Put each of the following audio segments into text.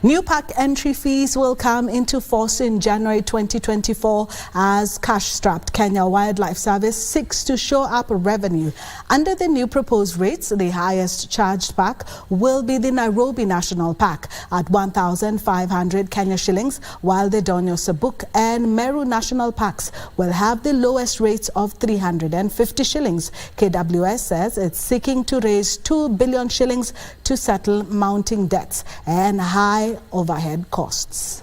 New park entry fees will come into force in January 2024 as cash-strapped Kenya Wildlife Service seeks to shore up revenue. Under the new proposed rates, the highest charged park will be the Nairobi National Park at 1,500 Kenya shillings, while the Donyo, Sabuk and Meru National Parks will have the lowest rates of 350 shillings. KWS says it's seeking to raise 2 billion shillings to settle mounting debts and high overhead costs.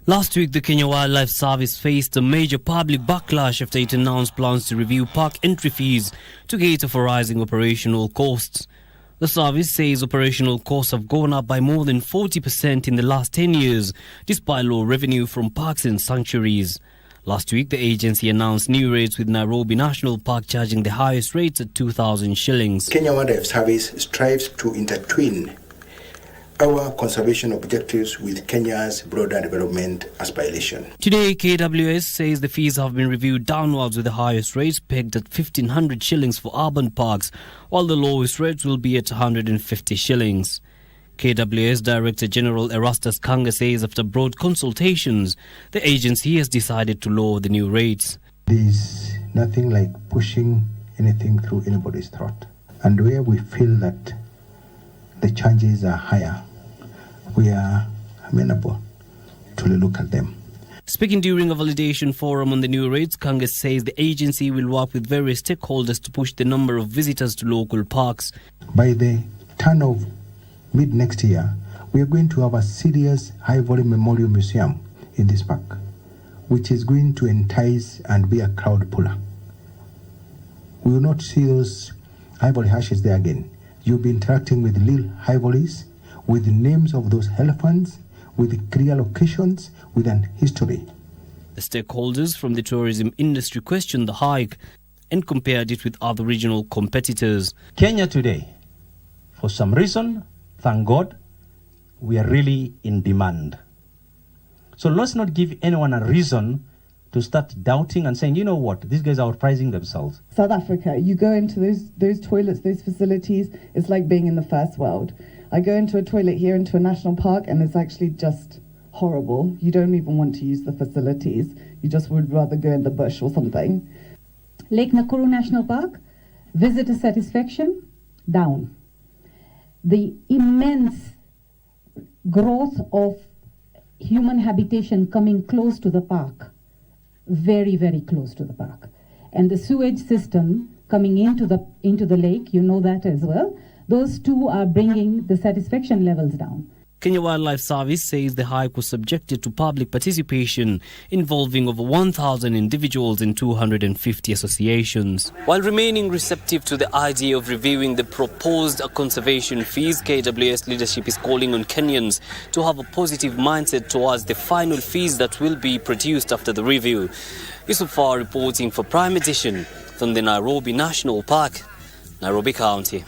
Last week, the Kenya Wildlife Service faced a major public backlash after it announced plans to review park entry fees to cater for rising operational costs. The service says operational costs have gone up by more than 40% in the last 10 years, despite low revenue from parks and sanctuaries. Last week, the agency announced new rates with Nairobi National Park charging the highest rates at 2,000 shillings. Kenya Wildlife Service strives to intertwine our conservation objectives with Kenya's broader development aspiration. Today, KWS says the fees have been reviewed downwards with the highest rates pegged at 1,500 shillings for urban parks, while the lowest rates will be at 150 shillings. KWS Director General Erastus Kanga says after broad consultations, the agency has decided to lower the new rates. There's nothing like pushing anything through anybody's throat. And where we feel that the charges are higher, we are amenable to look at them. Speaking during a validation forum on the new rates, Kanga says the agency will work with various stakeholders to push the number of visitors to local parks. By the turn of mid next year, we are going to have a serious high-volume memorial museum in this park, which is going to entice and be a crowd puller. We will not see those ivory hashes there again. You'll be interacting with real ivories, with the names of those elephants, with clear locations, with an history. The stakeholders from the tourism industry questioned the hike and compared it with other regional competitors. Kenya today, for some reason, thank God, we are really in demand. So let's not give anyone a reason to start doubting and saying, you know what, these guys are outpricing themselves. South Africa, you go into those toilets, those facilities, it's like being in the first world. I go into a toilet here into a national park and it's actually just horrible. You don't even want to use the facilities. You just would rather go in the bush or something. Lake Nakuru National Park, visitor satisfaction, down. The immense growth of human habitation coming close to the park, very, very close to the park. And the sewage system coming into the lake, you know that as well. Those two are bringing the satisfaction levels down. Kenya Wildlife Service says the hike was subjected to public participation involving over 1,000 individuals and 250 associations. While remaining receptive to the idea of reviewing the proposed conservation fees, KWS leadership is calling on Kenyans to have a positive mindset towards the final fees that will be produced after the review. Yusufar reporting for Prime Edition from the Nairobi National Park, Nairobi County.